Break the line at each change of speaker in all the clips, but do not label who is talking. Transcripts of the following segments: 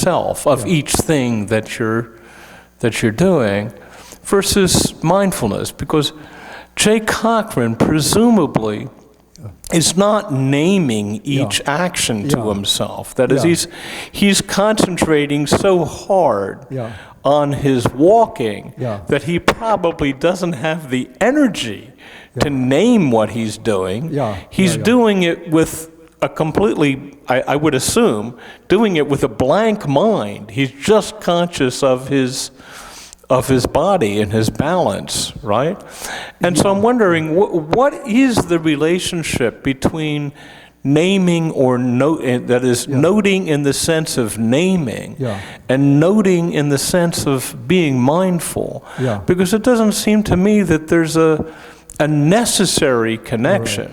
self of each thing that you're doing, versus mindfulness. Because Jay Cochran presumably is not naming each action to himself. That is, he's concentrating so hard on his walking that he probably doesn't have the energy to name what he's doing. He's doing it with a completely, I would assume, doing it with a blank mind. He's just conscious of his body and his balance, right? And so I'm wondering, what is the relationship between naming or noting in the sense of naming, and noting in the sense of being mindful? Because it doesn't seem to me that there's a necessary connection.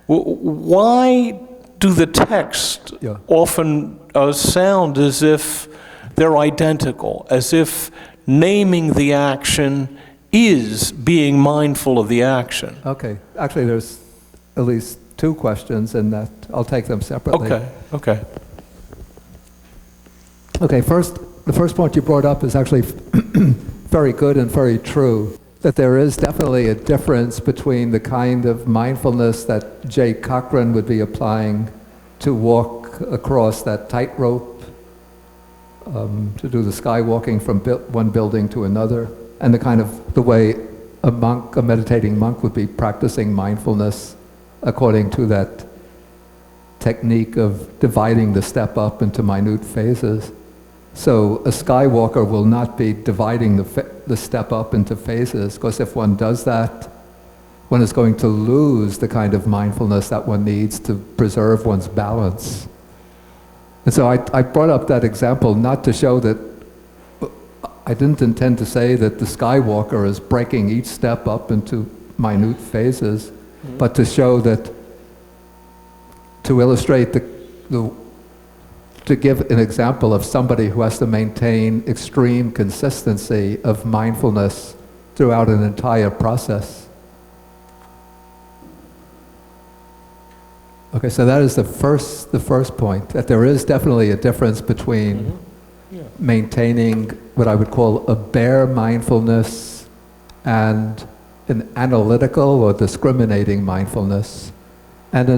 Why do the texts often sound as if they're identical, as if naming the action is being mindful of the action?
Okay, actually there's at least two questions in that. I'll take them separately.
Okay.
Okay, the first point you brought up is actually very good and very true, that there is definitely a difference between the kind of mindfulness that Jay Cochran would be applying to walk across that tightrope, to do the skywalking from one building to another, and the way a meditating monk would be practicing mindfulness according to that technique of dividing the step up into minute phases. So a skywalker will not be dividing the step up into phases, because if one does that, one is going to lose the kind of mindfulness that one needs to preserve one's balance. And so I brought up that example not to show that, I didn't intend to say that the skywalker is breaking each step up into minute phases, but to show that, to illustrate to give an example of somebody who has to maintain extreme consistency of mindfulness throughout an entire process. Okay, so that is the first point, that there is definitely a difference between maintaining what I would call a bare mindfulness and an analytical or discriminating mindfulness. And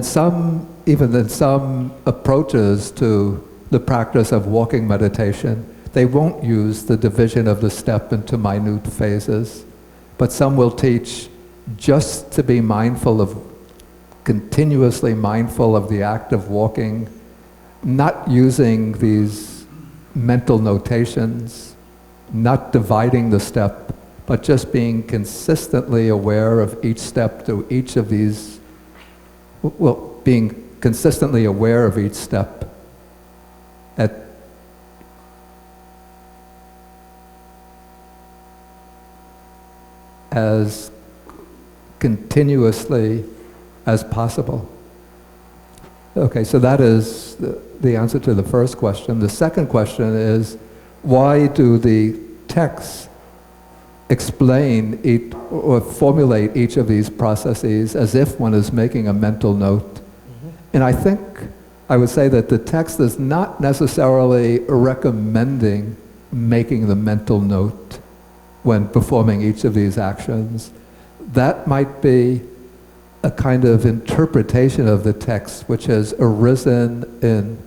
even in some approaches to the practice of walking meditation, they won't use the division of the step into minute phases, but some will teach just to be continuously mindful of the act of walking, not using these mental notations, not dividing the step, but just being consistently aware of each step through each of these, being consistently aware of each step as continuously as possible. Okay, so that is the answer to the first question. The second question is, why do the texts explain or formulate each of these processes as if one is making a mental note? And I think I would say that the text is not necessarily recommending making the mental note when performing each of these actions. That might be a kind of interpretation of the text which has arisen in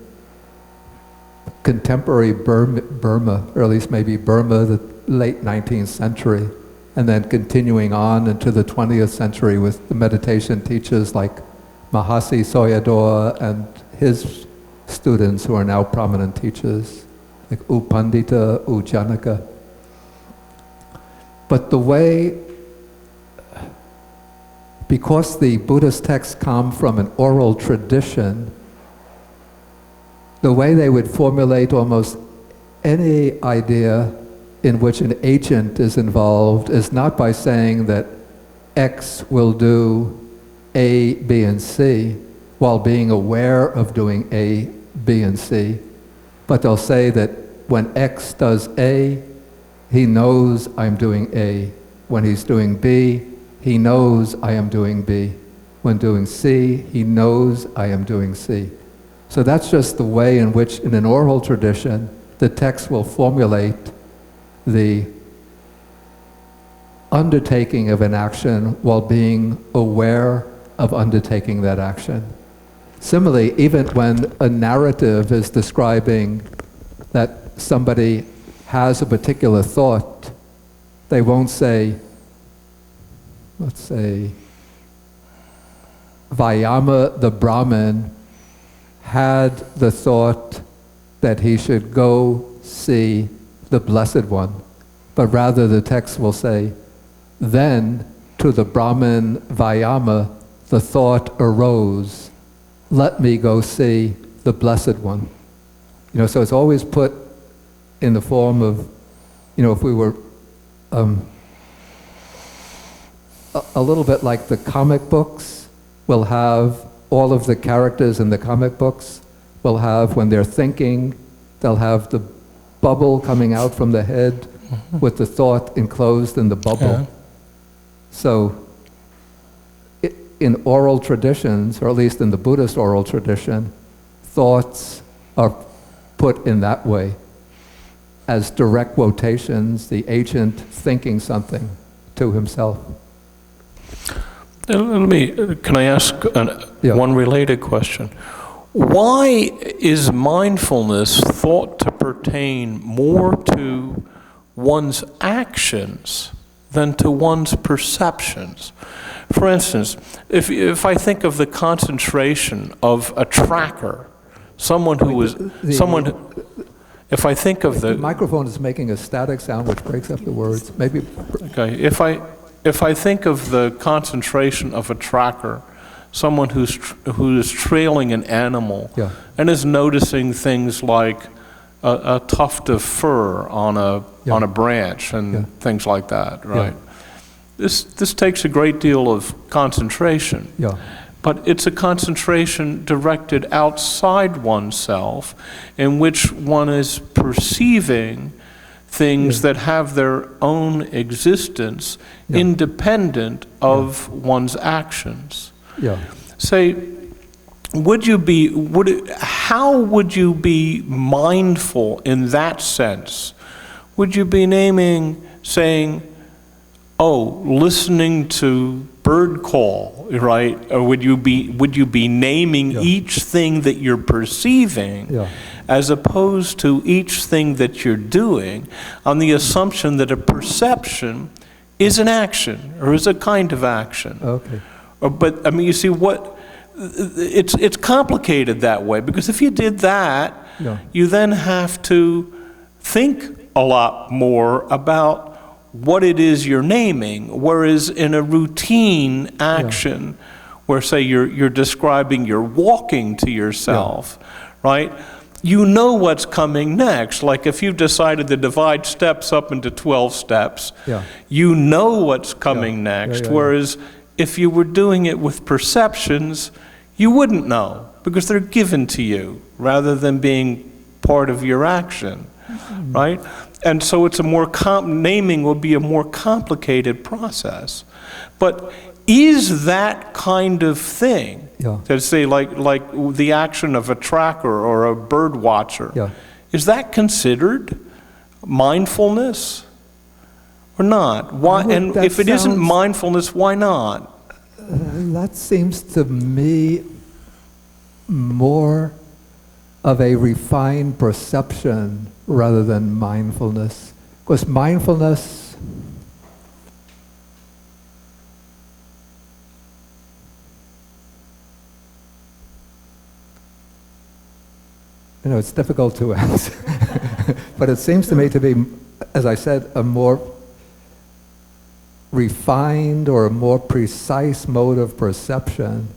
contemporary Burma, or at least maybe Burma, the late 19th century, and then continuing on into the 20th century with the meditation teachers like Mahasi Soyador and his students who are now prominent teachers, like U Pandita, U Janaka. But the way, because the Buddhist texts come from an oral tradition, the way they would formulate almost any idea in which an agent is involved is not by saying that X will do A, B, and C while being aware of doing A, B, and C, but they'll say that when X does A, he knows I'm doing A. When he's doing B, he knows I am doing B. When doing C, he knows I am doing C. So that's just the way in which, in an oral tradition, the text will formulate the undertaking of an action while being aware of undertaking that action. Similarly, even when a narrative is describing that somebody has a particular thought, they won't say, let's say, Vayama the Brahmin had the thought that he should go see the Blessed One. But rather the text will say, then to the Brahmin Vayama the thought arose, let me go see the Blessed One. So it's always put in the form of, if we were a little bit like the comic books, will have all of the characters in the comic books, will have, when they're thinking, they'll have the bubble coming out from the head with the thought enclosed in the bubble.
Yeah.
So in oral traditions, or at least in the Buddhist oral tradition, thoughts are put in that way, as direct quotations, the agent thinking something to himself.
Can I ask one related question? Why is mindfulness thought to pertain more to one's actions than to one's perceptions? For instance, if I think of the concentration of a tracker, if I think of
the microphone is making a static sound which breaks up the words. Maybe.
Okay. If I think of the concentration of a tracker, someone who is trailing an animal and is noticing things like a tuft of fur on a branch and things like that, right? Yeah. This takes a great deal of concentration.
Yeah.
But it's a concentration directed outside oneself, in which one is perceiving things that have their own existence independent of one's actions.
Yeah.
Say, how would you be mindful in that sense? Would you be saying, listening to bird call, right? Or would you be naming each thing that you're perceiving, as opposed to each thing that you're doing, on the assumption that a perception is an action or is a kind of action?
Okay.
But I mean, you see it's complicated that way, because if you did that, you then have to think a lot more about what it is you're naming, whereas in a routine action, where say you're describing, you're walking to yourself, right? You know what's coming next. Like if you've decided to divide steps up into 12 steps, you know what's coming next, whereas if you were doing it with perceptions, you wouldn't know, because they're given to you rather than being part of your action, right? And so it's naming will be a more complicated process. But is that kind of thing, to say like the action of a tracker or a bird watcher, is that considered mindfulness or not? Why? And if it isn't mindfulness, why not?
That seems to me more of a refined perception rather than mindfulness. Because mindfulness, it's difficult to answer. But it seems to me to be, as I said, a more refined or a more precise mode of perception.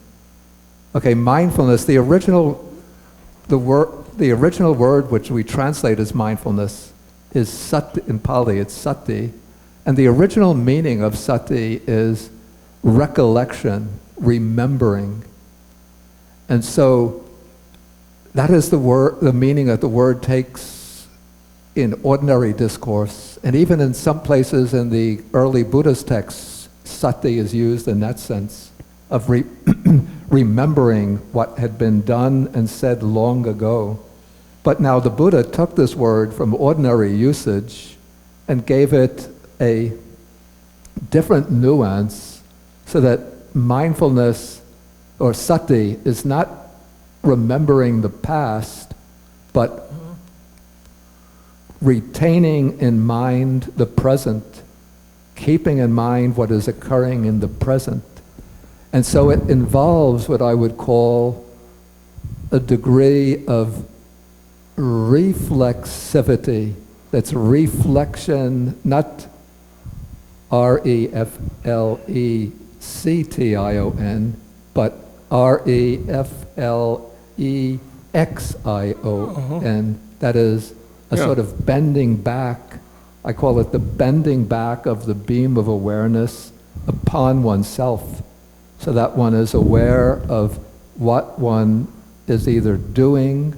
Okay, mindfulness, the original word which we translate as mindfulness is sati in Pali, it's sati. And the original meaning of sati is recollection, remembering. And so that is the meaning that the word takes in ordinary discourse. And even in some places in the early Buddhist texts, sati is used in that sense of remembering what had been done and said long ago. But now the Buddha took this word from ordinary usage and gave it a different nuance so that mindfulness or sati is not remembering the past, but retaining in mind the present, keeping in mind what is occurring in the present. And so it involves what I would call a degree of reflexivity. That's reflection, not reflection, but reflexion. That is a sort of bending back. I call it the bending back of the beam of awareness upon oneself, so that one is aware of what one is either doing,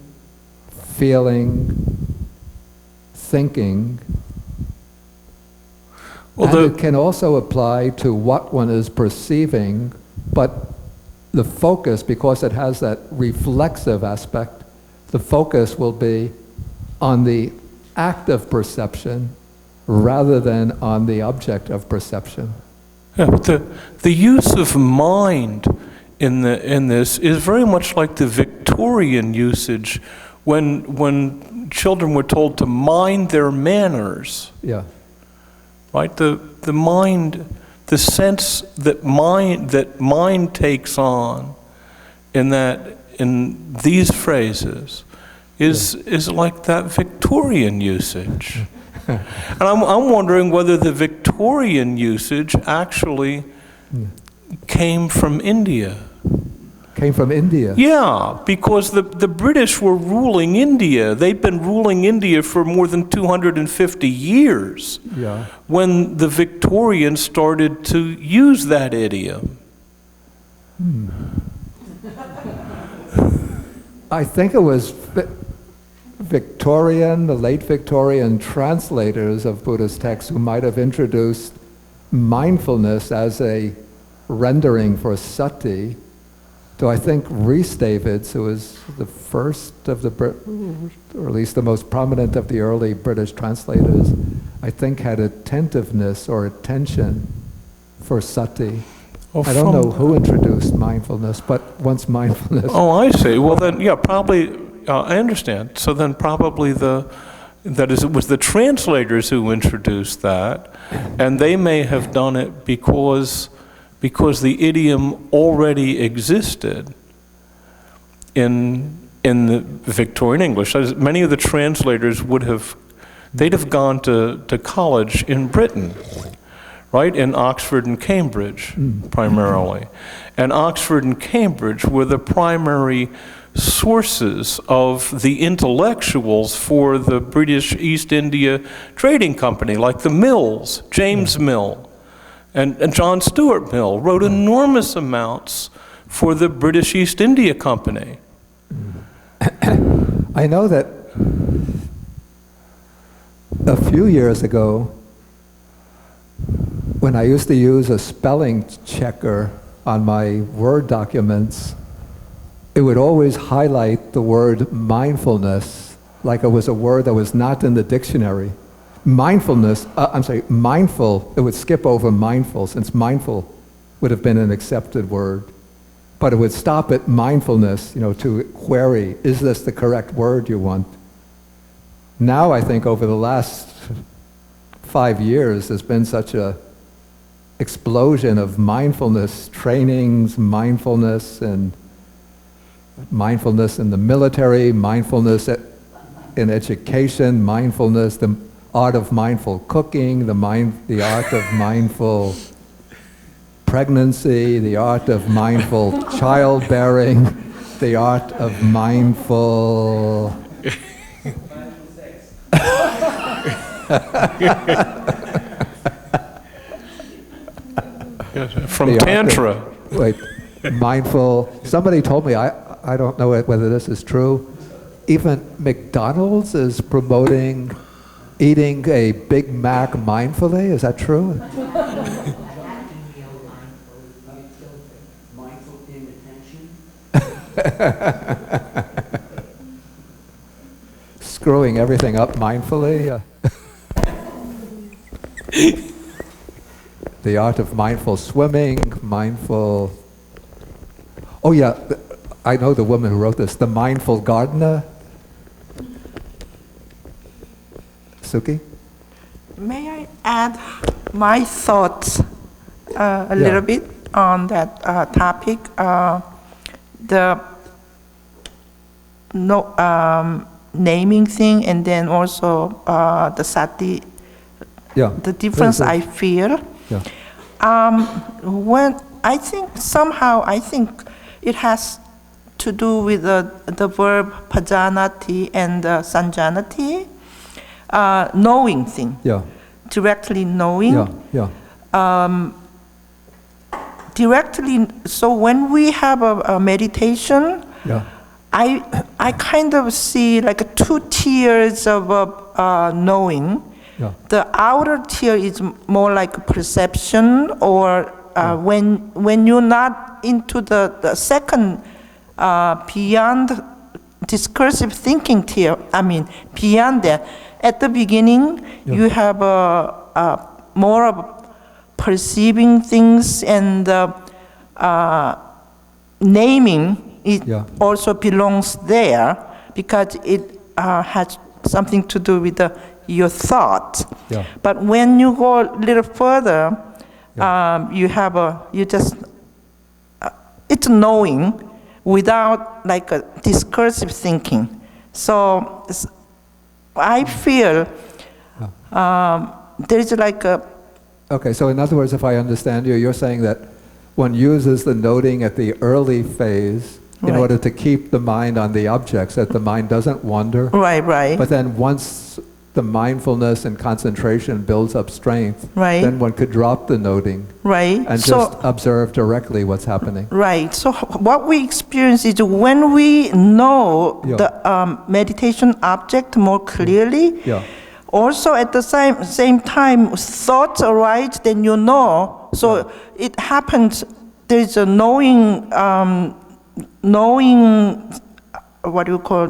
feeling, thinking. And it can also apply to what one is perceiving, but the focus, because it has that reflexive aspect, the focus will be on the act of perception rather than on the object of perception.
Yeah, but the use of mind in this is very much like the Victorian usage when children were told to mind their manners.
Yeah.
Right? The mind, the sense that mind takes on in these phrases is like that Victorian usage. And I'm wondering whether the Victorian usage actually came from India.
Came from India?
Yeah, because the British were ruling India. They've been ruling India for more than 250 years when the Victorians started to use that idiom.
I think it was the late Victorian translators of Buddhist texts who might have introduced mindfulness as a rendering for sati. So I think Rhys Davids, who was the first of or at least the most prominent of the early British translators, I think had attentiveness or attention for sati. I don't know who introduced mindfulness, but once mindfulness...
Oh, I see. Well then, yeah, probably, I understand. So then probably it was the translators who introduced that, and they may have done it because the idiom already existed in the Victorian English. Many of the translators they'd have gone to college in Britain, right? In Oxford and Cambridge, primarily. And Oxford and Cambridge were the primary sources of the intellectuals for the British East India Trading Company, like the Mills, James Mill. And John Stuart Mill wrote enormous amounts for the British East India Company.
I know that a few years ago, when I used to use a spelling checker on my Word documents, it would always highlight the word mindfulness like it was a word that was not in the dictionary. Mindful, it would skip over mindful, since mindful would have been an accepted word. But it would stop at mindfulness, to query, is this the correct word you want? Now I think over the last 5 years, there's been such a explosion of mindfulness trainings, mindfulness in the military, mindfulness in education, mindfulness, the art of mindful cooking, the art of mindful pregnancy, the art of mindful childbearing, the art of mindful...
From Tantra.
Mindful... Somebody told me, I don't know whether this is true, even McDonald's is promoting eating a Big Mac mindfully. Is that true? screwing everything up mindfully. The art of mindful swimming, mindful... Oh yeah, I know the woman who wrote this, the mindful gardener. Suki?
May I add my thoughts a little bit on that topic? The naming thing, and then also the sati.
Yeah.
The difference I feel.
Yeah.
When I think it has to do with the verb pajanati and sanjanati, knowing thing.
Yeah.
Directly knowing.
Yeah. Yeah.
Directly. So when we have a meditation,
Yeah.
I kind of see like two tiers of knowing.
Yeah.
The outer tier is more like perception, or when you're not into the second beyond discursive thinking tier. I mean, beyond that, at the beginning you have a more of perceiving things, and naming it also belongs there, because it has something to do with your thought.
Yeah.
But when you go a little further, it's knowing without like a discursive thinking. So I feel there's like a...
Okay, so in other words, if I understand you, you're saying that one uses the noting at the early phase in order to keep the mind on the objects, that the mind doesn't wander.
Right.
But then once the mindfulness and concentration builds up strength, then one could drop the noting and just observe directly what's happening.
Right. So what we experience is when we know the meditation object more clearly, also at the same time thoughts arise, then you know. So it happens, there's a knowing, what do you call,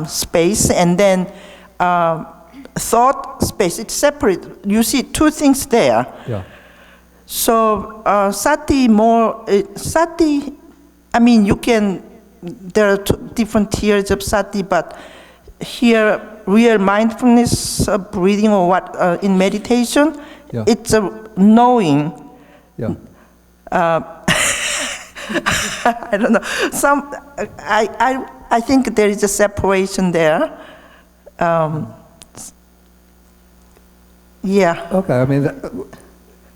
space, and then thought space. It's separate. You see two things there.
Yeah.
So sati, I mean, there are different tiers of sati, but here, real mindfulness, breathing, or what, in meditation, it's a knowing.
Yeah.
I don't know. I think there is a separation there.
Okay, I mean,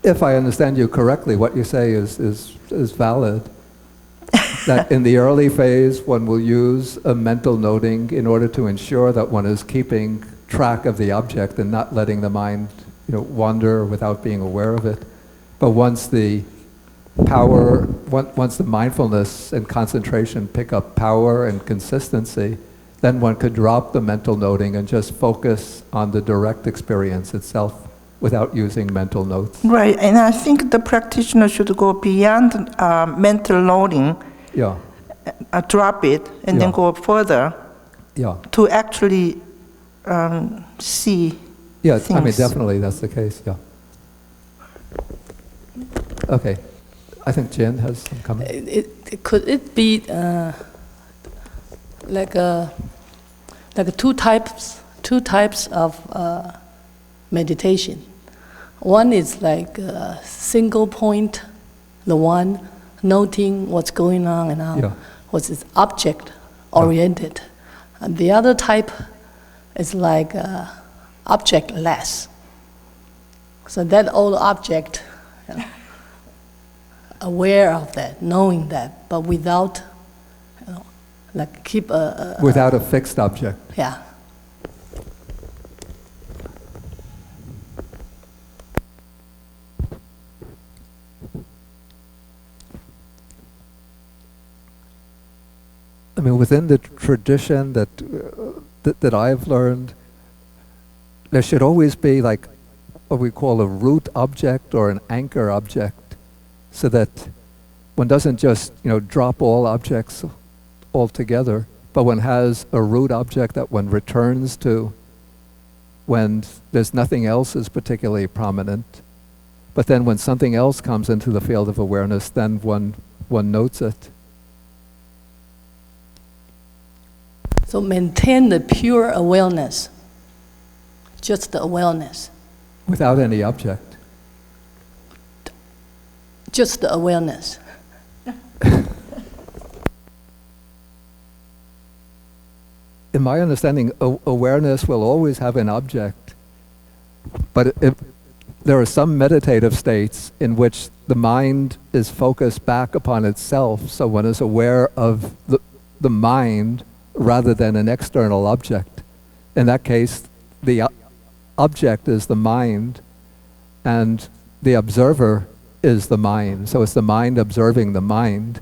if I understand you correctly, what you say is valid. That in the early phase, one will use a mental noting in order to ensure that one is keeping track of the object and not letting the mind, wander without being aware of it. But once the mindfulness and concentration pick up power and consistency, then one could drop the mental noting and just focus on the direct experience itself without using mental notes.
Right, and I think the practitioner should go beyond mental noting, drop it, and then go further to actually see things.
I mean, definitely that's the case, Okay. I think Jen has some comment.
Could it be like two types of meditation? One is like a single point, the one noting what's going on and how what's its object oriented. And the other type is like objectless. So that old object, aware of that, knowing that, but without, like keep
without a fixed object.
Yeah.
I mean, within the tradition that I've learned, there should always be like what we call a root object or an anchor object, so that one doesn't just drop all objects altogether, but one has a root object that one returns to when there's nothing else is particularly prominent. But then when something else comes into the field of awareness, then one notes it.
So maintain the pure awareness, just the awareness,
Without any object.
just the awareness.
In my understanding, awareness will always have an object. But there are some meditative states in which the mind is focused back upon itself, so one is aware of the mind rather than an external object. In that case, the object is the mind, and the observer is the mind. So it's the mind observing the mind.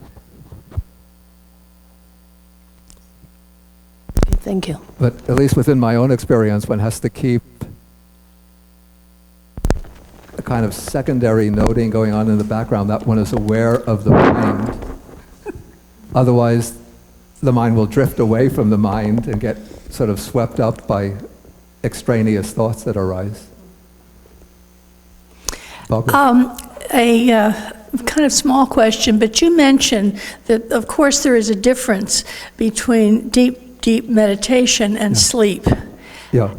Okay, thank you.
But at least within my own experience, one has to keep a kind of secondary noting going on in the background, that one is aware of the mind. Otherwise, the mind will drift away from the mind and get sort of swept up by extraneous thoughts that arise.
A kind of small question, but you mentioned that, of course, there is a difference between deep meditation and sleep.
Yeah.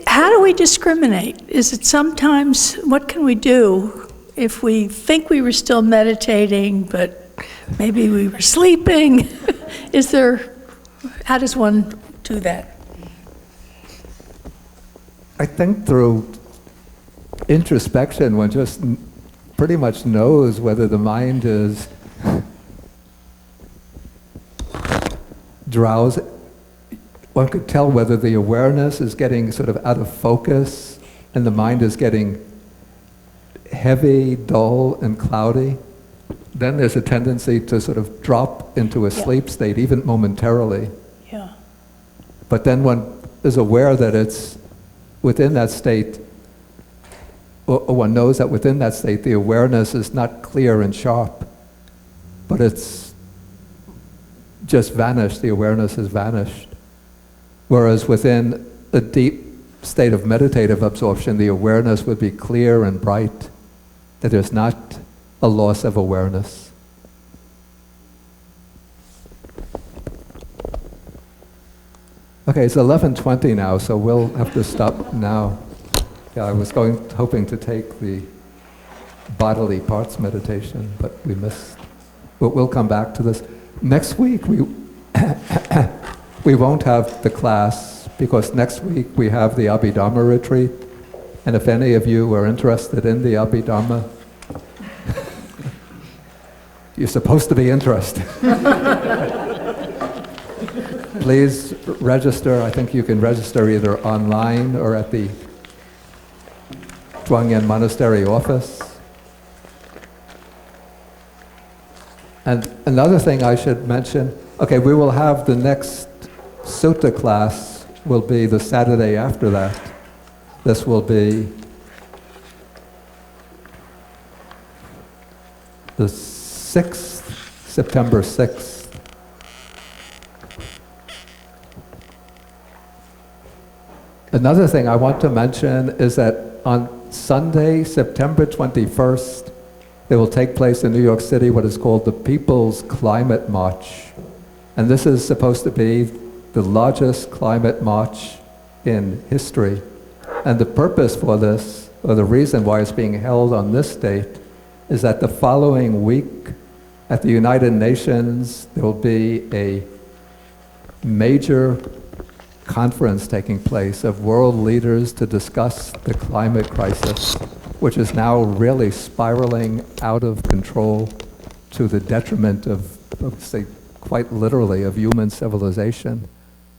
How do we discriminate? Is it sometimes, what can we do if we think we were still meditating, but maybe we were sleeping? How does one do that?
I think through introspection, one just pretty much knows whether the mind is drowsy. One could tell whether the awareness is getting sort of out of focus and the mind is getting heavy, dull, and cloudy. Then there's a tendency to sort of drop into a sleep state, even momentarily.
Yeah.
But then one is aware that it's within that state, or one knows that within that state the awareness is not clear and sharp, but it's just vanished, the awareness has vanished. Whereas within a deep state of meditative absorption, the awareness would be clear and bright, that there's not a loss of awareness. Okay, it's 11:20 now, so we'll have to stop now. Yeah, I was hoping to take the bodily parts meditation, but we missed. But we'll come back to this. Next week, we won't have the class, because next week we have the Abhidhamma retreat. And if any of you are interested in the Abhidhamma, you're supposed to be interested. Please register. I think you can register either online or at the Chuang Monastery office. And another thing I should mention, okay, we will have the next Sutta class will be the Saturday after that. This will be the 6th, September 6th. Another thing I want to mention is that on Sunday, September 21st, it will take place in New York City what is called the People's Climate March. And this is supposed to be the largest climate march in history. And the purpose for this, or the reason why it's being held on this date, is that the following week at the United Nations, there will be a major conference taking place of world leaders to discuss the climate crisis, which is now really spiraling out of control to the detriment of say, quite literally, of human civilization.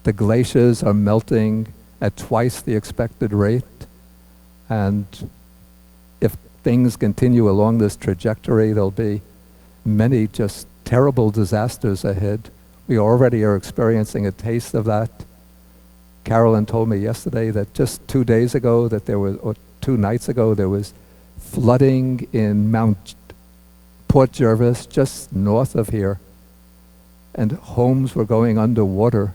The glaciers are melting at twice the expected rate, and if things continue along this trajectory, there'll be many just terrible disasters ahead. We already are experiencing a taste of that. Carolyn told me yesterday that just 2 days ago, or 2 nights ago, there was flooding in Port Jervis, just north of here. and homes were going underwater.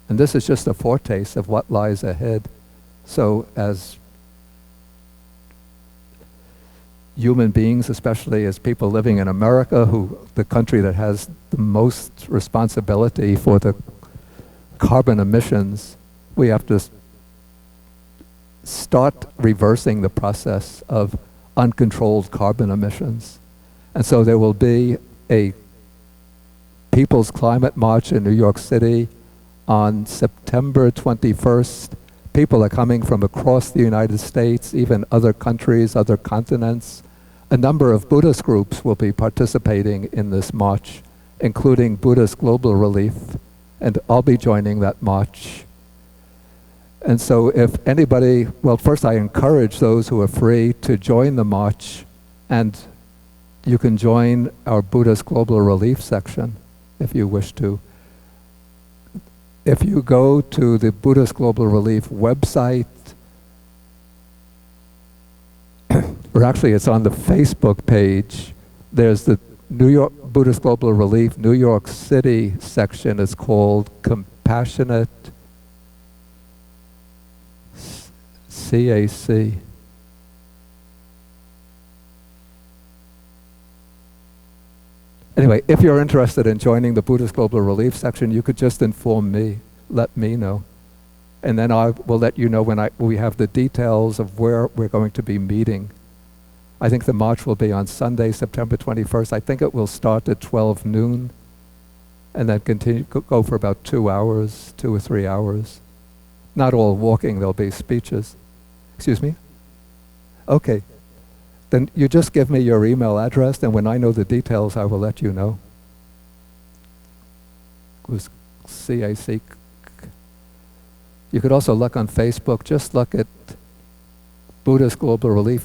And this is just a foretaste of what lies ahead. So as human beings, especially as people living in America, the country that has the most responsibility for the carbon emissions, we have to start reversing the process of uncontrolled carbon emissions. And so there will be a People's Climate March in New York City on September 21st. People are coming from across the United States, even other countries, other continents. A number of Buddhist groups will be participating in this march, including Buddhist Global Relief, and I'll be joining that march. And so if anybody, well, first I encourage those who are free to join the march, and you can join our Buddhist Global Relief section if you wish to. If you go to the Buddhist Global Relief website, or actually it's on the Facebook page, there's the New York Buddhist Global Relief New York City section. It's called Compassionate CAC. Anyway, if you're interested in joining the Buddhist Global Relief section, you could just inform me, let me know. And then I will let you know when we have the details of where we're going to be meeting. I think the march will be on Sunday, September 21st. I think it will start at 12 noon and then continue, go for about 2 hours, 2 or 3 hours. Not all walking, there'll be speeches. Excuse me? Okay. Then you just give me your email address, and when I know the details, I will let you know. It was CAC. You could also look on Facebook. Just look at Buddhist Global Relief.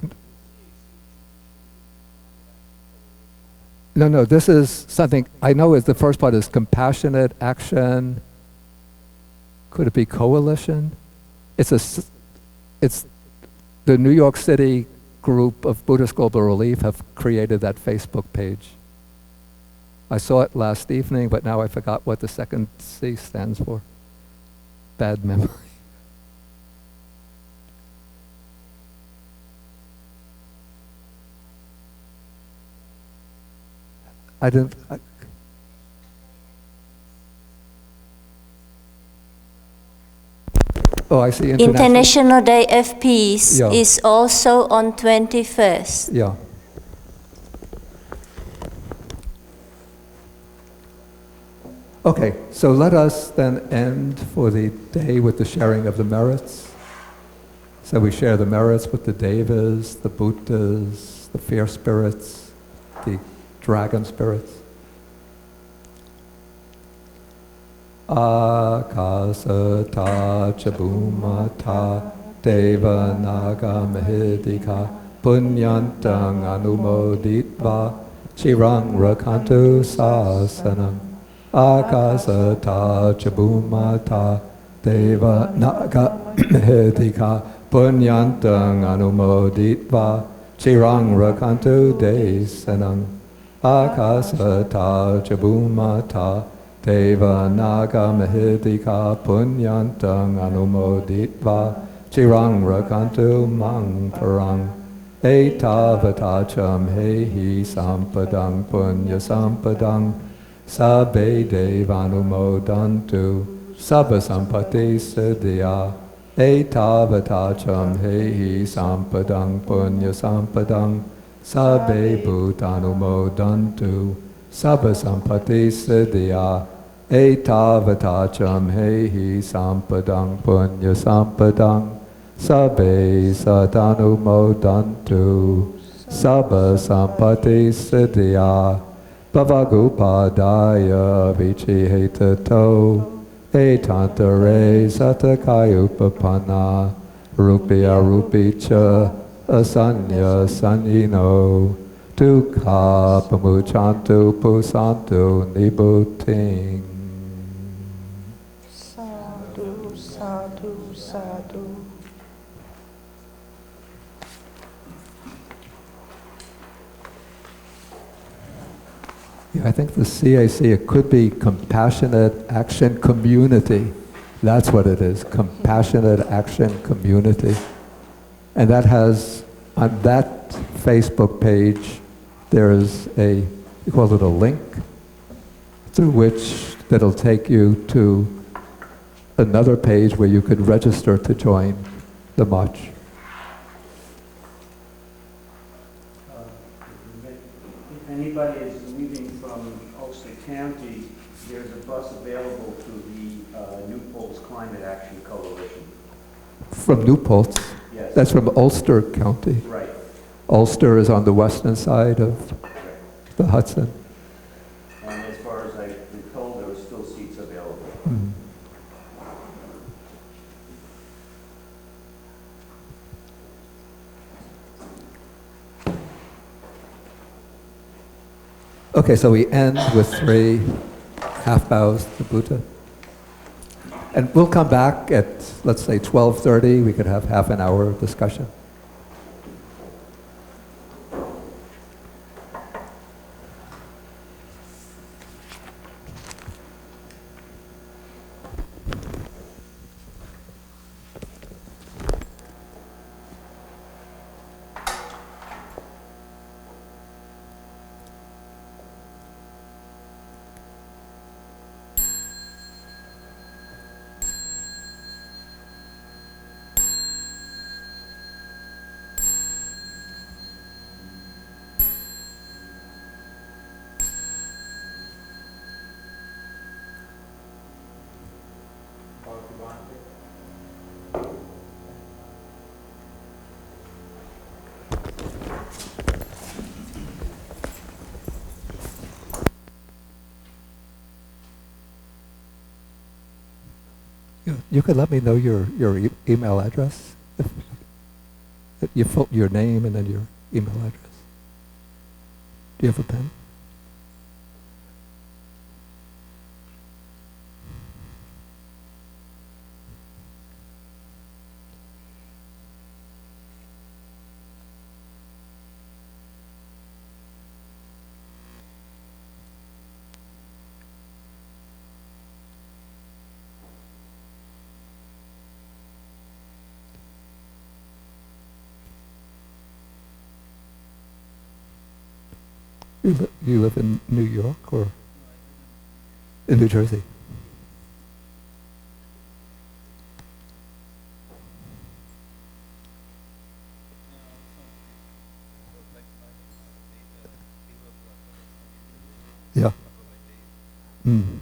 No, this is something, I know is the first part is compassionate action. Could it be coalition? It's the New York City group of Buddhist Global Relief have created that Facebook page. I saw it last evening, but now I forgot what the second C stands for. Bad memory. Oh, I see.
International Day of Peace
Yeah.
is also on 21st.
Yeah. Okay, so let us then end for the day with the sharing of the merits. So we share the merits with the Devas, the Buddhas, the fierce spirits, the dragon spirits. Kāyagatāsati chabhumata deva naga mahidika punyantang anumoditva chirang rakantu sasanam. Kāyagatāsati chabhumata deva naga mahidika punyantang anumoditva chirang rakantu desanam. Kāyagatāsati chabhumata Deva naga mahidika punyantang anumoditva chirang rakantu mang parang etavatacham hehi sampadang punya sampadang sabbe devanumodantu sabba sampati siddhya etavatacham hehi sampadang punya sampadang sabbe bhutanumodantu sabba sampati siddhya etavatacham hehi sampadang punya sampadang sabbe satanumodantu sabba sampati siddhya bhavagupadaya vichihetato etantare satakayupapanna rupya rupicha asanya sanyino dukkha pamuchantu pusantu nibbutting.
Sadhu, sadhu, sadhu.
Yeah, I think the CAC, it could be Compassionate Action Community. That's what it is, Compassionate Action Community. And that has, on that Facebook page, there is a, you call it a link, through which that'll take you to another page where you could register to join the march.
If anybody is leaving from Ulster County, there's a bus available to the New Paltz Climate Action Coalition.
From New Paltz?
Yes.
That's from Ulster County.
Right.
Ulster is on the western side of the Hudson.
And as far as I've been told, there are still seats available.
Mm. Okay, so we end with 3 half bows to Buddha. And we'll come back at, let's say, 12:30. We could have half an hour of discussion. You could let me know your email address. Your name and then your email address. Do you have a pen? You live in New York or in New Jersey? Yeah. Mm.